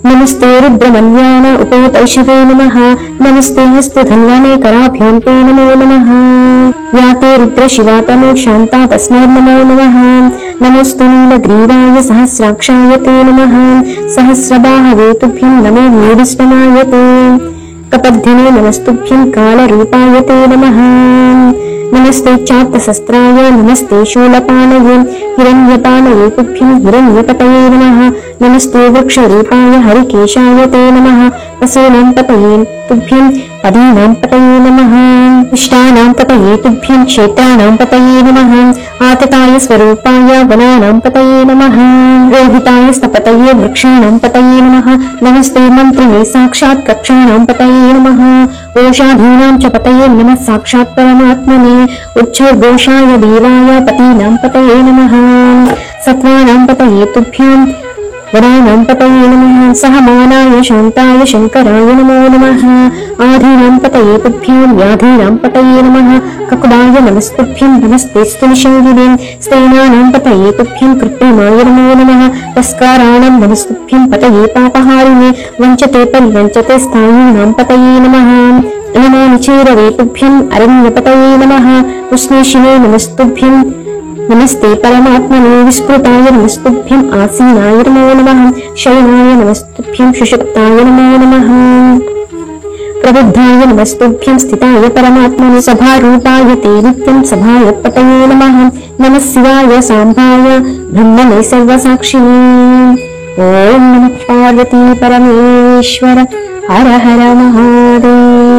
नमस्ते रुद्रमन्यान उपोतैषवे नमः। नमस्ते हस्तधन्वानेकराभ्यां ते नमो नमः। या ते रुद्रशिवा तनु शान्ता तस्मै नमो नमः। नमोऽस्तु नीलग्रीवाय सहस्राक्षाय ते नमः। सहस्रबाहवे तुभ्यं नमो नीलिष्टमाय ते। कपद्धिने नमस्तुभ्यं कालरूपाय ते नमः। नमस्ते चात्तशस्त्राय नमस्ते शूलपाणये हिरण्यपाणये तुभ्यं हिरण्यपतये नमः। नमस्ते वृक्षरूपाय हरिकेशाय ते नमः। वसूनां पतये तुभ्यं पदीनां पतये नमः। इष्टानां पतये तुभ्यं क्षेत्राणां पतये नमः। आतताय स्वरूपाय वनानां पतये नमः। रोहिताय स्तपतये वृक्षाणां पतये नमः। नमस्ते मन्त्रिणे साक्षात् कक्षाणां पतये नमः। ओषाधीनां च पतये नमः साक्षात् परमात्मने। उच्छोर्घोषाय देवाय पतीनां पतये नमः। सत्त्वानां पतये तुभ्यं वरानां पतये नमः। सहमानाय शान्ताय शङ्कराय नमो नमः। आधीनां पतये तुभ्यं व्याधीनां पतये नमः। ककुडाय नमस्तुभ्यं नमस्तेऽस्तु निषङ्गिने। स्तेनानां पतये तुभ्यं कृत्रिमाय नमो नमः। तस्काराणां नमस्तुभ्यं पतये पापहारिणे। वञ्चते परिवञ्चते स्थायीनां पतये नमः। नमो निचेरवे तुभ्यं अरण्यपतये नमः। उष्णेशिने नमस्तुभ्यं नमस्ते परमात्मने। विस्मृताय नमस्तुभ्यं आसीनाय नमो नमः। शयनाय नमस्तुभ्यं सुषुप्ताय नमो नमः। प्रबुद्धाय नमस्तुभ्यं स्थिताय परमात्मने। सभारूपाय ते नित्यं सभाय पतये नमः। नमः शिवाय साम्बाय ब्रह्मणे सर्वसाक्षिणे। ॐ नमः पार्वती परमेश्वर हर हर महादेव।